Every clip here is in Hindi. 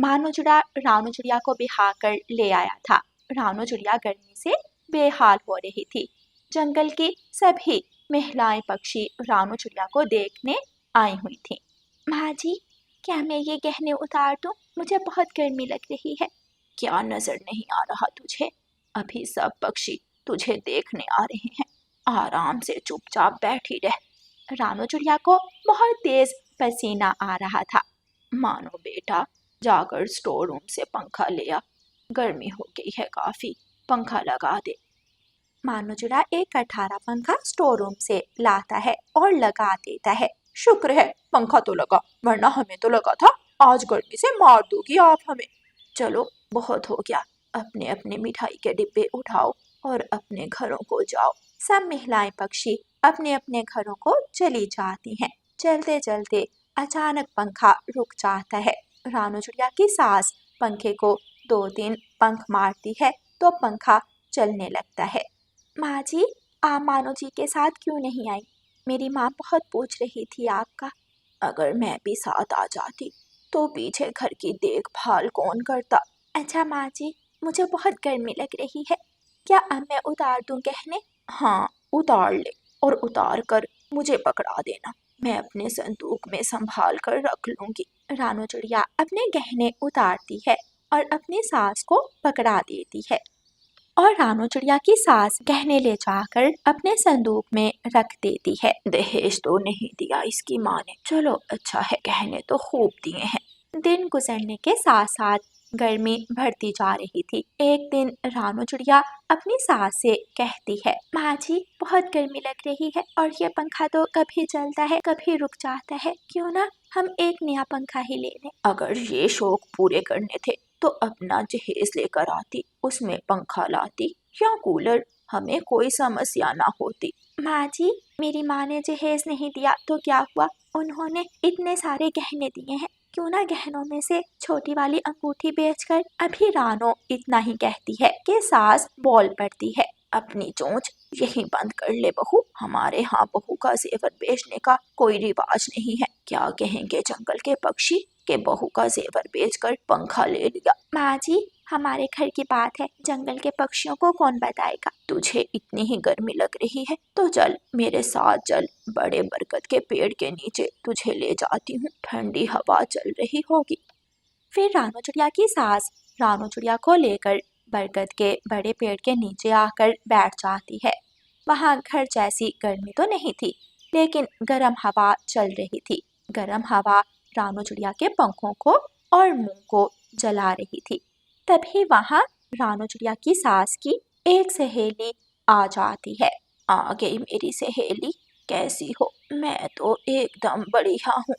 मानो चिड़ा रानू चिड़िया को बिठा कर ले आया था। रानू चिड़िया गर्मी से बेहाल हो रही थी। जंगल की सभी महिलाएं पक्षी रानू चिड़िया को देखने आई हुई थीं। माँ जी, क्या मैं ये गहने उतार दूं? मुझे बहुत गर्मी लग रही है। क्या नजर नहीं आ रहा तुझे? अभी सब पक्षी तुझे देखने आ रहे हैं। आराम से चुपचाप बैठी रह। रानू चिड़िया को बहुत तेज पसीना आ रहा था। मानो बेटा, जाकर स्टोर रूम से पंखा ले आ। गर्मी हो गई है काफी, पंखा लगा दे। मानो चिड़ा एक कठारा पंखा स्टोर रूम से लाता है और लगा देता है। शुक्र है पंखा तो लगा, वरना हमें तो लगा था आज गर्मी से मार दोगी आप हमें। चलो बहुत हो गया, अपने अपने मिठाई के डिब्बे उठाओ और अपने घरों को जाओ। सब महिलाएं पक्षी अपने अपने घरों को चली जाती हैं। चलते चलते अचानक पंखा रुक जाता है। रानू चिड़िया की सास पंखे को 2-3 पंख मारती है तो पंखा चलने लगता है। माँ जी, आप मानो जी के साथ क्यों नहीं आई? मेरी माँ बहुत पूछ रही थी आपका। अगर मैं भी साथ आ जाती तो पीछे घर की देखभाल कौन करता? अच्छा माँ जी, मुझे बहुत गर्मी लग रही है। क्या अब मैं उतार दूं गहने? हाँ, उतार ले और उतार कर मुझे पकड़ा देना। मैं अपने संदूक में संभाल कर रख लूंगी। रानू चिड़िया अपने गहने उतारती है और अपनी सास को पकड़ा देती है और रानू चिड़िया की सास गहने ले जाकर अपने संदूक में रख देती है। दहेज तो नहीं दिया इसकी माँ ने, चलो अच्छा है, गहने तो खूब दिए हैं। दिन गुजरने के साथ साथ गर्मी बढ़ती जा रही थी। एक दिन रानू चिड़िया अपनी सास से कहती है, माँ जी बहुत गर्मी लग रही है और ये पंखा तो कभी चलता है कभी रुक जाता है, क्यों ना हम एक नया पंखा ही ले लें। अगर ये शौक पूरे करने थे तो अपना जहेज लेकर आती, उसमें पंखा लाती या कूलर, हमें कोई समस्या ना होती। माँ जी, मेरी माँ ने जहेज नहीं दिया तो क्या हुआ? उन्होंने इतने सारे गहने दिए हैं, क्यों ना गहनों में से छोटी वाली अंगूठी बेचकर। अभी रानो इतना ही कहती है कि सास बोल पड़ती है, अपनी चोंच यहीं बंद कर ले बहू, हमारे यहाँ बहू का जेवर बेचने का कोई रिवाज नहीं है। क्या कहेंगे जंगल के पक्षी के बहू का जेवर बेचकर पंखा ले लिया। माँ जी, हमारे घर की बात है, जंगल के पक्षियों को कौन बताएगा? तुझे इतनी ही गर्मी लग रही है तो चल मेरे साथ चल, बड़े बरगद के पेड़ के नीचे तुझे ले जाती हूँ, ठंडी हवा चल रही होगी। फिर रानू चिड़िया की सास रानू चिड़िया को लेकर बरगद के बड़े पेड़ के नीचे आकर बैठ जाती है। वहाँ घर जैसी गर्मी तो नहीं थी, लेकिन गर्म हवा चल रही थी। गर्म हवा रानू चिड़िया के पंखों को और मुंह को जला रही थी। तभी वहाँ रानू चिड़िया की सास की एक सहेली आ जाती है। आ गई मेरी सहेली, कैसी हो? मैं तो एकदम बढ़िया हूँ,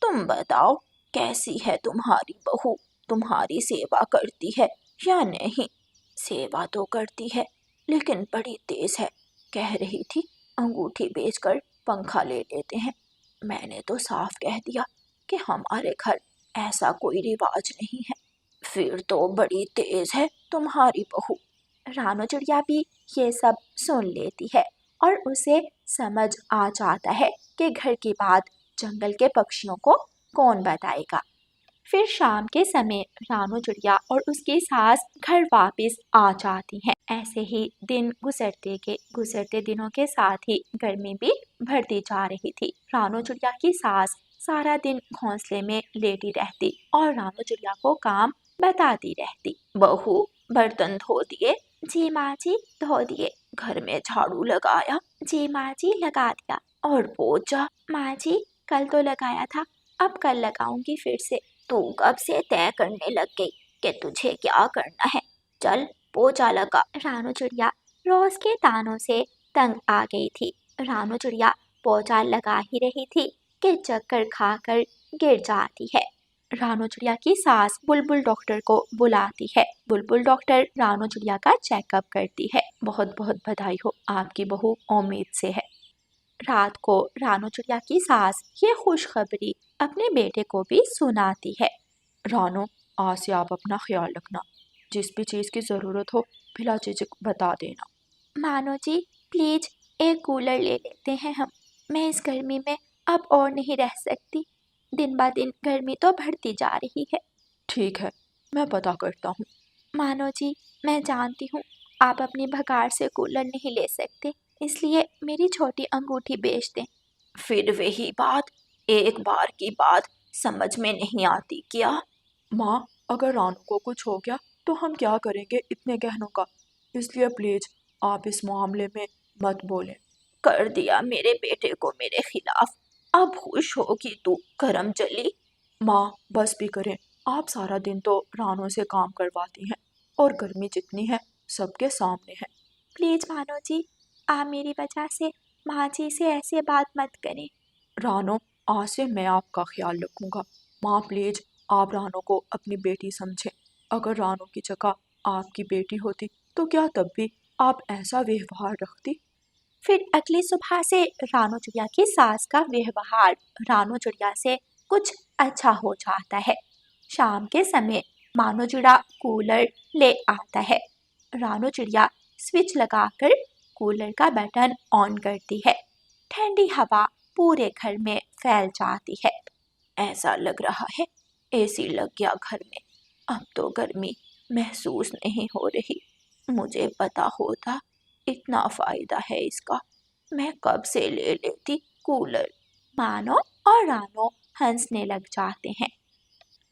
तुम बताओ कैसी है तुम्हारी बहू? तुम्हारी सेवा करती है या नहीं? सेवा तो करती है लेकिन बड़ी तेज है, कह रही थी अंगूठी बेचकर पंखा ले लेते हैं। मैंने तो साफ कह दिया कि हमारे घर ऐसा कोई रिवाज नहीं है। फिर तो बड़ी तेज है तुम्हारी बहू। रानू चिड़िया भी ये सब सुन लेती है और उसे समझ आ जाता है कि घर की बात जंगल के पक्षियों को कौन बताएगा। फिर शाम के समय रानू चिड़िया और उसकी सास घर वापस आ जाती हैं। ऐसे ही दिन गुजरते दिनों के साथ ही गर्मी भी बढ़ती जा रही थी। रानू चिड़िया की सास सारा दिन घोंसले में लेटी रहती और रानू चिड़िया को काम बताती रहती। बहू, बर्तन धो दिए? जी माँ जी, धो दिए। घर में झाड़ू लगाया? जी माँ जी, लगा दिया। और पोछा? माँ जी, कल तो लगाया था, अब कल लगाऊंगी फिर से। तू कब से तय करने लग गई कि तुझे क्या करना है? चल पोछा लगा। रानू चिड़िया रोज के तानों से तंग आ गई थी। रानू चिड़िया पोछा लगा ही रही थी कि चक्कर खाकर गिर जाती है। रानू चिड़िया की सास बुलबुल डॉक्टर को बुलाती है। बुलबुल डॉक्टर रानू चिड़िया का चेकअप करती है। बहुत बहुत बधाई हो, आपकी बहू उम्मीद से है। रात को रानू चिड़िया की सास ये खुशखबरी अपने बेटे को भी सुनाती है। रानू, आज से आप अपना ख्याल रखना, जिस भी चीज़ की ज़रूरत हो बिला झिझक बता देना। मानो जी, प्लीज एक कूलर ले लेते हैं हम, मैं इस गर्मी में अब और नहीं रह सकती। दिन ब दिन गर्मी तो बढ़ती जा रही है। ठीक है, मैं पता करता हूँ। मानो जी, मैं जानती हूँ आप अपनी भगाड़ से कूलर नहीं ले सकते, इसलिए मेरी छोटी अंगूठी बेच दें। फिर वही बात, एक बार की बात समझ में नहीं आती क्या? माँ, अगर रानू को कुछ हो गया तो हम क्या करेंगे इतने गहनों का? इसलिए प्लीज आप इस मामले में मत बोलें। कर दिया मेरे बेटे को मेरे खिलाफ, अब खुश होगी तू करम जली। माँ, बस भी करें। आप सारा दिन तो रानू से काम करवाती हैं और गर्मी जितनी है सबके सामने है। प्लीज मानो जी, आप मेरी वजह से माँ जी से ऐसे बात मत करें। रानो, आज से मैं आपका ख्याल रखूंगा। माँ प्लीज, आप रानो को अपनी बेटी समझें। अगर रानो की जगह आपकी बेटी होती तो क्या तब भी आप ऐसा व्यवहार रखती? फिर अगली सुबह से रानू चिड़िया की सास का व्यवहार रानू चिड़िया से कुछ अच्छा हो जाता है। शाम के समय मानो चिड़ा कूलर ले आता है। रानू चिड़िया स्विच लगाकर कूलर का बटन ऑन करती है। ठंडी हवा पूरे घर में फैल जाती है। ऐसा लग रहा है एसी लग गया घर में। अब तो गर्मी महसूस नहीं हो रही। मुझे पता होता इतना फायदा है इसका, मैं कब से ले लेती कूलर। मानो और रानो हंसने लग जाते हैं।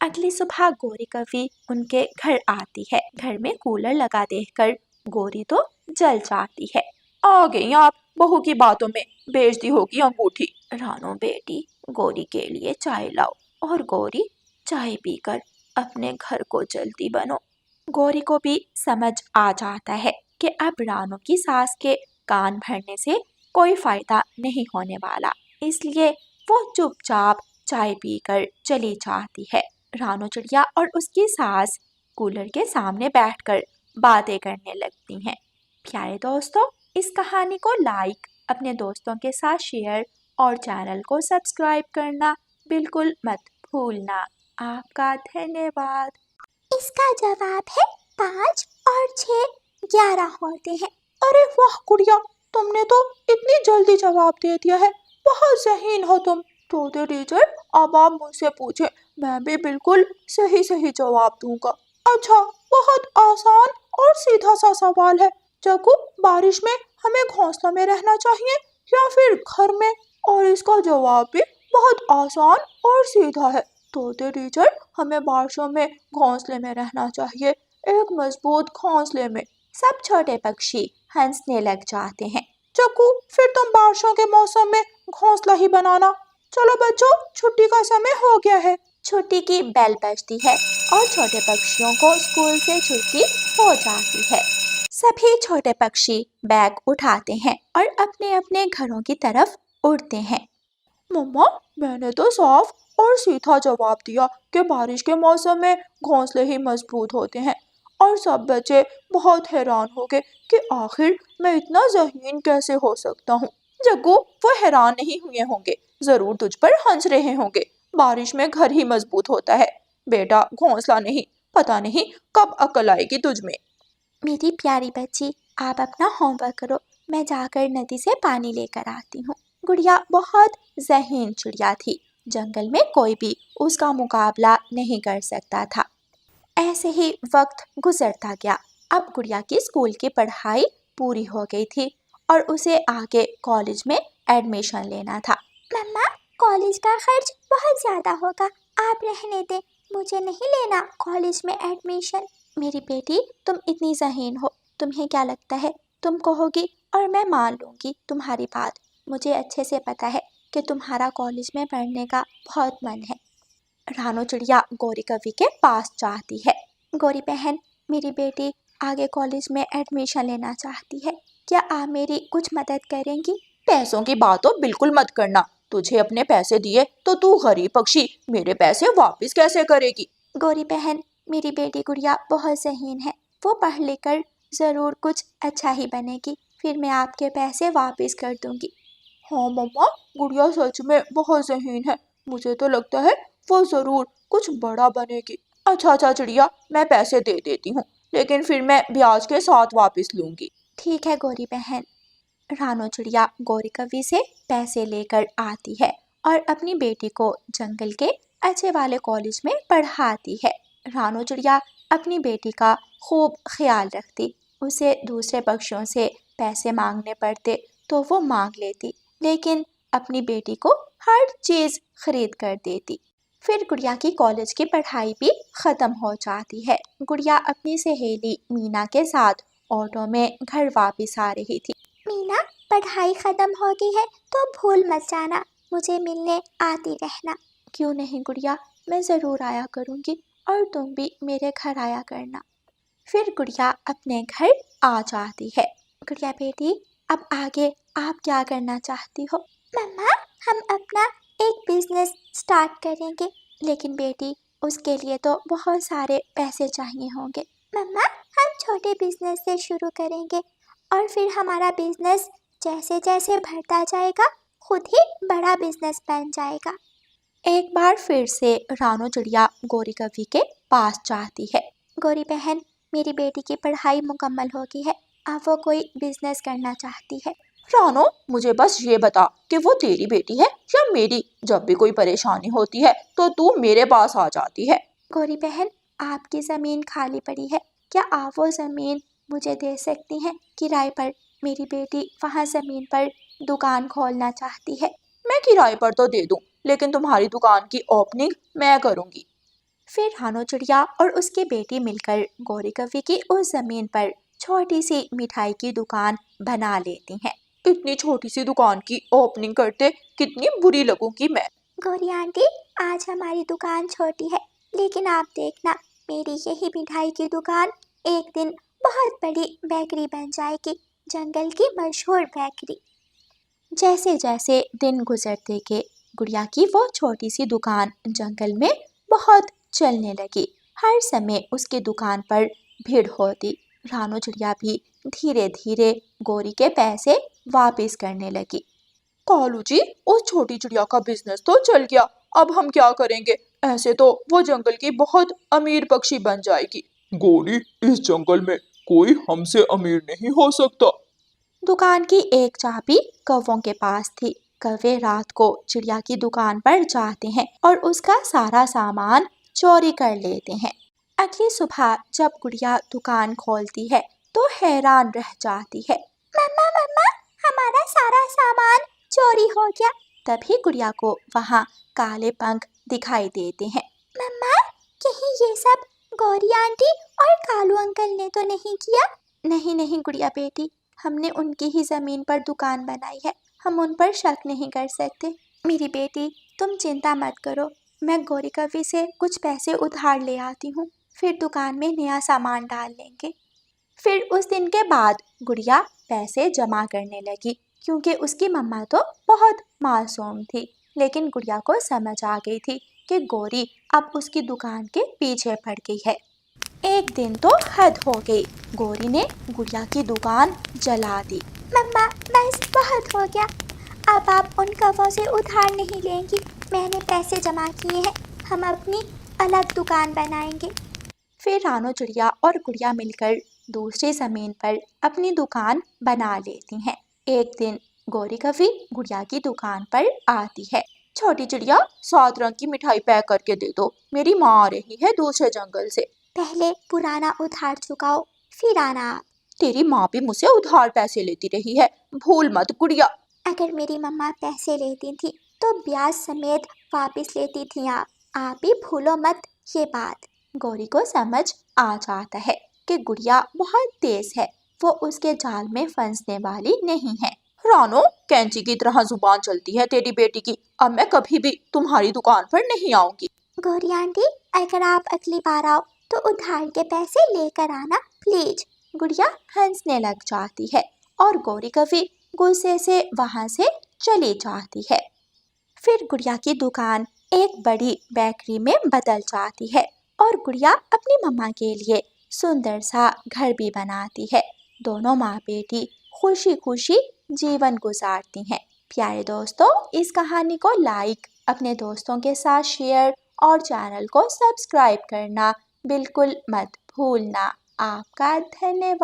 अगली सुबह गोरी कवि उनके घर आती है। घर में कूलर लगा देखकर गोरी तो जल जाती है। आ गई आप बहू की बातों में, बेचती होगी अंगूठी। रानो बेटी, गोरी के लिए चाय लाओ। और गोरी, चाय पीकर अपने घर को जल्दी बनो। गोरी को भी समझ आ जाता है कि अब रानो की सास के कान भरने से कोई फायदा नहीं होने वाला, इसलिए वो चुपचाप चाय पीकर चली जाती है। रानो चिड़िया और उसकी सास कूलर के सामने बैठकर बातें करने लगती हैं। प्यारे दोस्तों, इस कहानी को लाइक, अपने दोस्तों के साथ शेयर और चैनल को सब्सक्राइब करना बिल्कुल मत भूलना। आपका धन्यवाद। इसका जवाब है 5 और 6 11 होते हैं। अरे वाह गुड़िया, तुमने तो इतनी जल्दी जवाब दे दिया है। बहुत ज़हीन हो तुम। तो टीचर, अब आप मुझसे पूछे, मैं भी बिल्कुल सही सही जवाब दूंगा। अच्छा, बहुत आसान और सीधा सा सवाल है। जग्गू, बारिश में हमें घोंसला में रहना चाहिए या फिर घर में? और इसका जवाब भी बहुत आसान और सीधा है। तो टीचर, हमें बारिशों में घोंसले में रहना चाहिए, एक मजबूत घोंसले में। सब छोटे पक्षी हंसने लग जाते हैं। चक्कू, फिर तुम बारिशों के मौसम में घोंसला ही बनाना। चलो बच्चों, छुट्टी का समय हो गया है। छुट्टी की बेल बजती है और छोटे पक्षियों को स्कूल से छुट्टी हो जाती है। सभी छोटे पक्षी बैग उठाते हैं और अपने अपने घरों की तरफ उड़ते हैं। मम्मा, मैंने तो साफ और सीधा जवाब दिया कि बारिश के मौसम में घोंसले ही मजबूत होते हैं। और सब बच्चे बहुत हैरान हो गए कि आखिर मैं इतना ज़हीन कैसे हो सकता हूँ। जग्गू, वो हैरान नहीं हुए होंगे, जरूर तुझ पर हंस रहे होंगे। बारिश में घर ही मजबूत होता है बेटा, घोंसला नहीं। पता नहीं कब अकल आएगी तुझ में। मेरी प्यारी बच्ची, आप अपना होमवर्क करो, मैं जाकर नदी से पानी लेकर आती हूँ। गुड़िया बहुत ज़हीन चिड़िया थी। जंगल में कोई भी उसका मुकाबला नहीं कर सकता था। ऐसे ही वक्त गुजरता गया। अब गुड़िया की स्कूल की पढ़ाई पूरी हो गई थी और उसे आगे कॉलेज में एडमिशन लेना था। मम्मा, कॉलेज का खर्च बहुत ज़्यादा होगा, आप रहने दें, मुझे नहीं लेना कॉलेज में एडमिशन। मेरी बेटी, तुम इतनी ज़हीन हो, तुम्हें क्या लगता है तुम कहोगी और मैं मान लूँगी तुम्हारी बात। मुझे अच्छे से पता है कि तुम्हारा कॉलेज में पढ़ने का बहुत मन है। रानो चिड़िया गोरी कवि के पास जाती है। गोरी बहन, मेरी बेटी आगे कॉलेज में एडमिशन लेना चाहती है, क्या आप मेरी कुछ मदद करेंगी? पैसों की बात तो बिल्कुल मत करना। तुझे अपने पैसे दिए तो तू गरीब पक्षी मेरे पैसे वापस कैसे करेगी? गोरी बहन, मेरी बेटी गुड़िया बहुत ज़हीन है, वो पढ़ लिख कर ज़रूर कुछ अच्छा ही बनेगी, फिर मैं आपके पैसे वापस कर दूंगी। हाँ मम्मा, गुड़िया सच में बहुत ज़हीन है। मुझे तो लगता है वो ज़रूर कुछ बड़ा बनेगी। अच्छा अच्छा चिड़िया, मैं पैसे दे देती हूँ, लेकिन फिर मैं ब्याज के साथ वापस लूँगी। ठीक है गोरी बहन। रानो चिड़िया गोरी कवि से पैसे लेकर आती है और अपनी बेटी को जंगल के अच्छे वाले कॉलेज में पढ़ाती है। रानू चिड़िया अपनी बेटी का खूब ख्याल रखती। उसे दूसरे पक्षियों से पैसे मांगने पड़ते तो वो मांग लेती, लेकिन अपनी बेटी को हर चीज़ खरीद कर देती। फिर गुड़िया की कॉलेज की पढ़ाई भी ख़त्म हो जाती है। गुड़िया अपनी सहेली मीना के साथ ऑटो में घर वापस आ रही थी। मीना, पढ़ाई खत्म हो गई है तो भूल मत जाना, मुझे मिलने आती रहना। क्यों नहीं गुड़िया, मैं ज़रूर आया करूँगी और तुम भी मेरे घर आया करना। फिर गुड़िया अपने घर आ जाती है। गुड़िया बेटी, अब आगे आप क्या करना चाहती हो? मम्मा, हम अपना एक बिजनेस स्टार्ट करेंगे। लेकिन बेटी, उसके लिए तो बहुत सारे पैसे चाहिए होंगे। मम्मा, हम छोटे बिजनेस से शुरू करेंगे और फिर हमारा बिजनेस जैसे जैसे बढ़ता जाएगा खुद ही बड़ा बिजनेस बन जाएगा। एक बार फिर से रानू चिड़िया गौरी कवि के पास जाती है। गौरी बहन, मेरी बेटी की पढ़ाई मुकम्मल हो गई है, अब वो कोई बिजनेस करना चाहती है। रानो, मुझे बस ये बता कि वो तेरी बेटी है या मेरी? जब भी कोई परेशानी होती है तो तू मेरे पास आ जाती है। गौरी बहन, आपकी ज़मीन खाली पड़ी है, क्या आप वो ज़मीन मुझे दे सकती हैं किराए पर? मेरी बेटी वहाँ ज़मीन पर दुकान खोलना चाहती है। मैं किराए पर तो दे दूं, लेकिन तुम्हारी दुकान की ओपनिंग मैं करूंगी। फिर रानू चिड़िया और उसकी बेटी मिलकर गौरी कवि की उस ज़मीन पर छोटी सी मिठाई की दुकान बना लेती हैं। इतनी छोटी सी दुकान की ओपनिंग करते कितनी बुरी लगूंगी मैं। गौरी आंटी, आज हमारी दुकान छोटी है, लेकिन आप देखना, मेरी यही मिठाई की दुकान एक दिन बहुत बड़ी बेकरी बन जाएगी, जंगल की मशहूर बेकरी। जैसे जैसे दिन गुजरते गए, गुड़िया की वो छोटी सी दुकान जंगल में बहुत चलने लगी। हर समय उसकी दुकान पर भीड़ होती। रानू चिड़िया भी धीरे धीरे गौरी के पैसे वापस करने लगी। कालू जी, उस छोटी चिड़िया का बिजनेस तो चल गया, अब हम क्या करेंगे? ऐसे तो वो जंगल की बहुत अमीर पक्षी बन जाएगी। गौरी, इस जंगल में कोई हमसे अमीर नहीं हो सकता। दुकान की एक चाबी कौवों के पास थी। कौवे रात को चिड़िया की दुकान पर जाते हैं और उसका सारा सामान चोरी कर लेते हैं। अगली सुबह जब गुड़िया दुकान खोलती है तो हैरान रह जाती है। मम्मा मम्मा, हमारा सारा सामान चोरी हो गया। तभी गुड़िया को वहाँ काले पंख दिखाई देते हैं। मम्मा, कहीं ये सब गौरी आंटी और कालू अंकल ने तो नहीं किया? नहीं नहीं गुड़िया बेटी, हमने उनकी ही ज़मीन पर दुकान बनाई है, हम उन पर शक नहीं कर सकते। मेरी बेटी, तुम चिंता मत करो, मैं गौरी कवि से कुछ पैसे उधार ले आती हूँ, फिर दुकान में नया सामान डाल लेंगे। फिर उस दिन के बाद गुड़िया पैसे जमा करने लगी, क्योंकि उसकी मम्मा तो बहुत मासूम थी। लेकिन गुड़िया को समझ आ गई थी कि गौरी अब उसकी दुकान के पीछे पड़ गई है। एक दिन तो हद हो गई, गौरी ने गुड़िया की दुकान जला दी। मम्मा, बस बहुत हो गया, अब आप उन कौवों से उधार नहीं लेंगी, मैंने पैसे जमा किए हैं, हम अपनी अलग दुकान बनाएंगे। फिर रानू चिड़िया और गुड़िया मिलकर दूसरी ज़मीन पर अपनी दुकान बना लेती हैं। एक दिन गौरी कवि गुड़िया की दुकान पर आती है। छोटी चिड़िया, 7 रंग की मिठाई पैक करके दे दो, मेरी माँ आ रही है दूसरे जंगल से। पहले पुराना उधार चुकाओ, फिर आना आप। तेरी माँ भी मुझसे उधार पैसे लेती रही है, भूल मत गुड़िया। अगर मेरी मम्मा पैसे लेती थी तो ब्याज समेत वापस लेती थी आप भी भूलो मत ये बात। गौरी को समझ आ जाता है कि गुड़िया बहुत तेज है, वो उसके जाल में फंसने वाली नहीं है। रानो, कैंची की तरह जुबान चलती है तेरी बेटी की, अब मैं कभी भी तुम्हारी दुकान पर नहीं आऊंगी। गौरी आंटी, अगर आप अगली बार आओ तो उधार के पैसे लेकर आना प्लीज। गुड़िया हंसने लग जाती है और गौरी कवि गुस्से से वहाँ से चली जाती है। फिर गुड़िया की दुकान एक बड़ी बेकरी में बदल जाती है और गुड़िया अपनी मम्मा के लिए सुंदर सा घर भी बनाती है। दोनों माँ बेटी खुशी खुशी जीवन गुजारती हैं। प्यारे दोस्तों, इस कहानी को लाइक, अपने दोस्तों के साथ शेयर और चैनल को सब्सक्राइब करना बिल्कुल मत भूलना। आपका धन्यवाद।